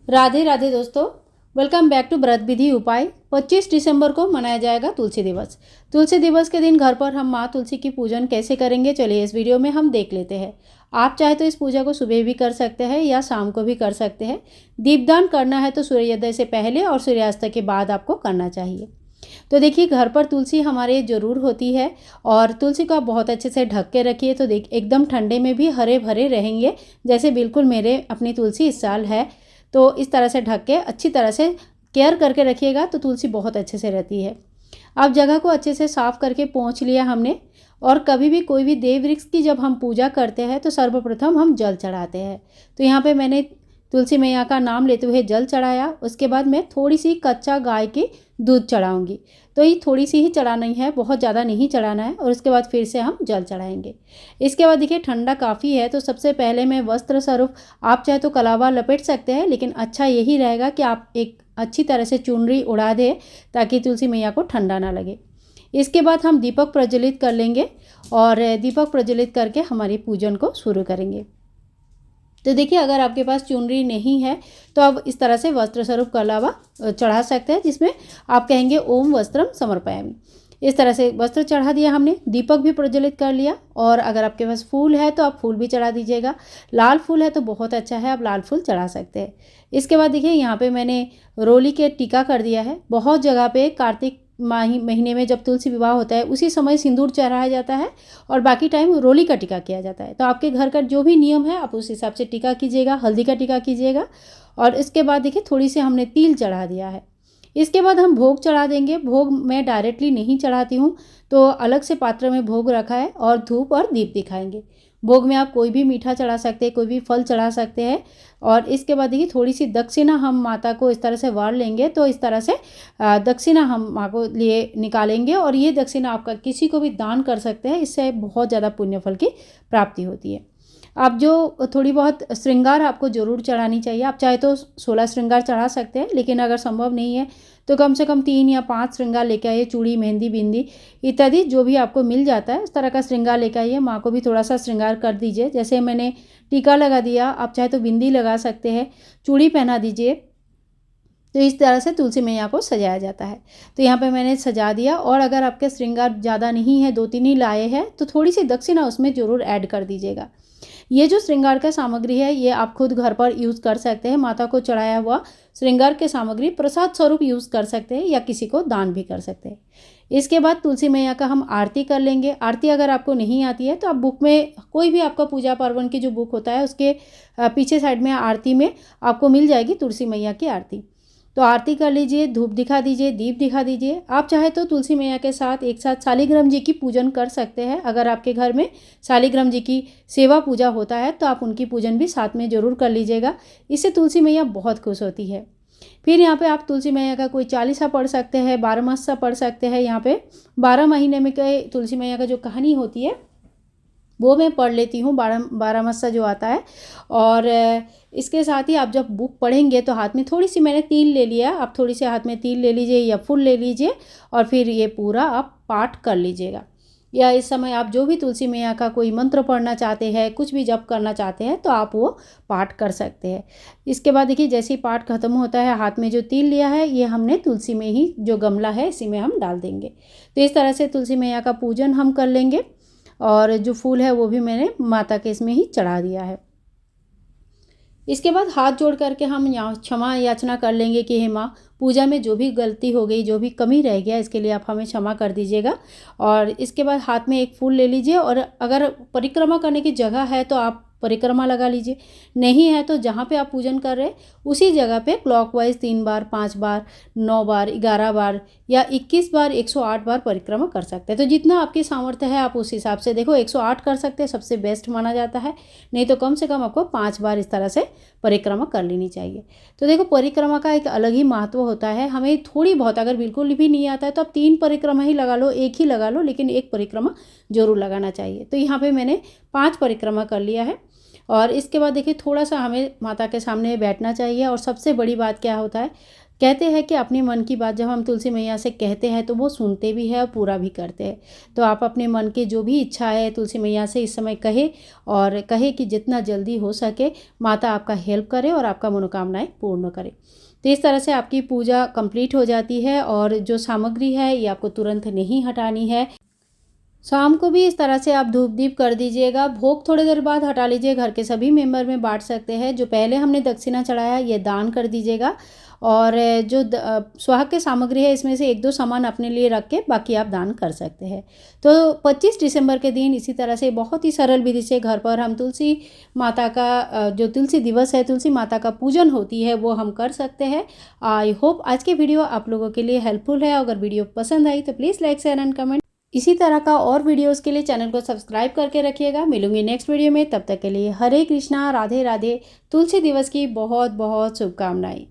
राधे राधे दोस्तों, welcome back to व्रत विधि उपाय। 25 दिसंबर को मनाया जाएगा तुलसी दिवस। तुलसी दिवस के दिन घर पर हम माँ तुलसी की पूजन कैसे करेंगे, चलिए इस वीडियो में हम देख लेते हैं। आप चाहे तो इस पूजा को सुबह भी कर सकते हैं या शाम को भी कर सकते हैं। दीपदान करना है तो सूर्योदय से पहले और सूर्यास्त के बाद आपको करना चाहिए। तो देखिए, घर पर तुलसी हमारे ज़रूर होती है और तुलसी को आप बहुत अच्छे से ढक के रखिए तो देख एकदम ठंडे में भी हरे भरे रहेंगे। जैसे बिल्कुल मेरे अपनी तुलसी इस साल है, तो इस तरह से ढक के अच्छी तरह से केयर करके रखिएगा तो तुलसी बहुत अच्छे से रहती है। अब जगह को अच्छे से साफ़ करके पोंछ लिया हमने। और कभी भी कोई भी देव वृक्ष की जब हम पूजा करते हैं तो सर्वप्रथम हम जल चढ़ाते हैं। तो यहाँ पे मैंने तुलसी मैया का नाम लेते हुए जल चढ़ाया। उसके बाद मैं थोड़ी सी कच्चा गाय की दूध चढ़ाऊँगी। तो ये थोड़ी सी ही चढ़ानी है, बहुत ज़्यादा नहीं चढ़ाना है। और उसके बाद फिर से हम जल चढ़ाएंगे। इसके बाद देखिए, ठंडा काफ़ी है तो सबसे पहले मैं वस्त्र स्वरूप, आप चाहे तो कलावा लपेट सकते हैं, लेकिन अच्छा यही रहेगा कि आप एक अच्छी तरह से चुनरी उड़ा दें ताकि तुलसी मैया को ठंडा ना लगे। इसके बाद हम दीपक प्रज्वलित कर लेंगे और दीपक प्रज्वलित करके हमारी पूजन को शुरू करेंगे। तो देखिए, अगर आपके पास चुनरी नहीं है तो आप इस तरह से वस्त्र स्वरूप कलावा चढ़ा सकते हैं, जिसमें आप कहेंगे ओम वस्त्रम समर्पयामि। इस तरह से वस्त्र चढ़ा दिया हमने, दीपक भी प्रज्वलित कर लिया। और अगर आपके पास फूल है तो आप फूल भी चढ़ा दीजिएगा। लाल फूल है तो बहुत अच्छा है, आप लाल फूल चढ़ा सकते हैं। इसके बाद देखिए, यहाँ पे मैंने रोली के टीका कर दिया है। बहुत जगह पे कार्तिक महीने में जब तुलसी विवाह होता है उसी समय सिंदूर चढ़ाया जाता है और बाकी टाइम रोली का टीका किया जाता है। तो आपके घर का जो भी नियम है आप उस हिसाब से टीका कीजिएगा, हल्दी का टीका कीजिएगा। और इसके बाद देखिए, थोड़ी सी हमने तिल चढ़ा दिया है। इसके बाद हम भोग चढ़ा देंगे। भोग मैं डायरेक्टली नहीं चढ़ाती हूँ, तो अलग से पात्र में भोग रखा है और धूप और दीप दिखाएंगे। भोग में आप कोई भी मीठा चढ़ा सकते हैं, कोई भी फल चढ़ा सकते हैं। और इसके बाद देखिए, थोड़ी सी दक्षिणा हम माता को इस तरह से वार लेंगे। तो इस तरह से दक्षिणा हम माँ को लिए निकालेंगे और ये दक्षिणा आपका किसी को भी दान कर सकते हैं। इससे बहुत ज़्यादा पुण्य फल की प्राप्ति होती है। आप जो थोड़ी बहुत श्रृंगार आपको ज़रूर चढ़ानी चाहिए। आप चाहे तो 16 श्रृंगार चढ़ा सकते हैं, लेकिन अगर संभव नहीं है तो कम से कम 3 या 5 श्रृंगार लेके आइए। चूड़ी, मेहंदी, बिंदी इत्यादि जो भी आपको मिल जाता है, इस तरह का श्रृंगार लेके आइए। माँ को भी थोड़ा सा श्रृंगार कर दीजिए। जैसे मैंने टीका लगा दिया, आप चाहे तो बिंदी लगा सकते हैं, चूड़ी पहना दीजिए। तो इस तरह से तुलसी मैया को सजाया जाता है। तो यहाँ पे मैंने सजा दिया। और अगर आपके श्रृंगार ज़्यादा नहीं है, 2-3 ही लाए हैं, तो थोड़ी सी दक्षिणा उसमें ज़रूर ऐड कर दीजिएगा। ये जो श्रृंगार का सामग्री है ये आप खुद घर पर यूज़ कर सकते हैं। माता को चढ़ाया हुआ श्रृंगार के सामग्री प्रसाद स्वरूप यूज़ कर सकते हैं या किसी को दान भी कर सकते हैं। इसके बाद तुलसी मैया का हम आरती कर लेंगे। आरती अगर आपको नहीं आती है तो आप बुक में, कोई भी आपका पूजा पार्वण की जो बुक होता है उसके पीछे साइड में आरती में आपको मिल जाएगी तुलसी मैया की आरती। तो आरती कर लीजिए, धूप दिखा दीजिए, दीप दिखा दीजिए। आप चाहे तो तुलसी मैया के साथ एक साथ शालिग्राम जी की पूजन कर सकते हैं। अगर आपके घर में शालिग्राम जी की सेवा पूजा होता है तो आप उनकी पूजन भी साथ में ज़रूर कर लीजिएगा। इससे तुलसी मैया बहुत खुश होती है। फिर यहाँ पे आप तुलसी मैया का कोई चालीसा पढ़ सकते हैं, 12 मासा पढ़ सकते हैं। यहाँ पे 12 महीने में के तुलसी मैया का जो कहानी होती है वो मैं पढ़ लेती हूँ, 12 मासा जो आता है। और इसके साथ ही आप जब बुक पढ़ेंगे तो हाथ में थोड़ी सी मैंने तिल ले लिया, आप थोड़ी सी हाथ में तिल ले लीजिए या फूल ले लीजिए और फिर ये पूरा आप पाठ कर लीजिएगा। या इस समय आप जो भी तुलसी मैया का कोई मंत्र पढ़ना चाहते हैं, कुछ भी जप करना चाहते हैं तो आप वो पाठ कर सकते हैं। इसके बाद देखिए, जैसे ही पाठ खत्म होता है, हाथ में जो तिल लिया है ये हमने तुलसी में ही, जो गमला है इसी में हम डाल देंगे। तो इस तरह से तुलसी मैया का पूजन हम कर लेंगे। और जो फूल है वो भी मैंने माता के इसमें ही चढ़ा दिया है। इसके बाद हाथ जोड़ करके हम यहाँ क्षमा याचना कर लेंगे कि हे माँ, पूजा में जो भी गलती हो गई, जो भी कमी रह गया, इसके लिए आप हमें क्षमा कर दीजिएगा। और इसके बाद हाथ में एक फूल ले लीजिए और अगर परिक्रमा करने की जगह है तो आप परिक्रमा लगा लीजिए। नहीं है तो जहाँ पे आप पूजन कर रहे हैं उसी जगह पे क्लॉकवाइज 3 बार, 5 बार, 9 बार, 11 बार या 21 बार, 108 बार परिक्रमा कर सकते हैं। तो जितना आपकी सामर्थ्य है आप उस हिसाब से, देखो 108 कर सकते हैं, सबसे बेस्ट माना जाता है। नहीं तो कम से कम आपको 5 बार इस तरह से परिक्रमा कर लेनी चाहिए। तो देखो, परिक्रमा का एक अलग ही महत्व होता है। हमें थोड़ी बहुत, अगर बिल्कुल भी नहीं आता है तो आप 3 परिक्रमा ही लगा लो, एक ही लगा लो, लेकिन एक परिक्रमा जरूर लगाना चाहिए। तो यहाँ पे मैंने 5 परिक्रमा कर लिया है। और इसके बाद देखिए थोड़ा सा हमें माता के सामने बैठना चाहिए। और सबसे बड़ी बात क्या होता है, कहते हैं कि अपने मन की बात जब हम तुलसी मैया से कहते हैं तो वो सुनते भी है और पूरा भी करते हैं। तो आप अपने मन की जो भी इच्छा है तुलसी मैया से इस समय कहे, और कहे कि जितना जल्दी हो सके माता आपका हेल्प करे और आपका मनोकामनाएं पूर्ण करे। तो इस तरह से आपकी पूजा कंप्लीट हो जाती है। और जो सामग्री है ये आपको तुरंत नहीं हटानी है। शाम को भी इस तरह से आप धूप दीप कर दीजिएगा। भोग थोड़ी देर बाद हटा लीजिए, घर के सभी मेंबर में बांट सकते हैं। जो पहले हमने दक्षिणा चढ़ाया ये दान कर दीजिएगा। और जो सुहाग की सामग्री है इसमें से 1-2 सामान अपने लिए रख के बाकी आप दान कर सकते हैं। तो 25 दिसंबर के दिन इसी तरह से बहुत ही सरल विधि से घर पर हम तुलसी माता का जो तुलसी दिवस है, तुलसी माता का पूजन होती है वो हम कर सकते हैं। आई होप आज की वीडियो आप लोगों के लिए हेल्पफुल है। अगर वीडियो पसंद आई तो please like share and comment. इसी तरह का और वीडियोस के लिए चैनल को सब्सक्राइब करके रखिएगा। मिलूंगी नेक्स्ट वीडियो में, तब तक के लिए हरे कृष्णा, राधे राधे। तुलसी दिवस की बहुत बहुत शुभकामनाएं।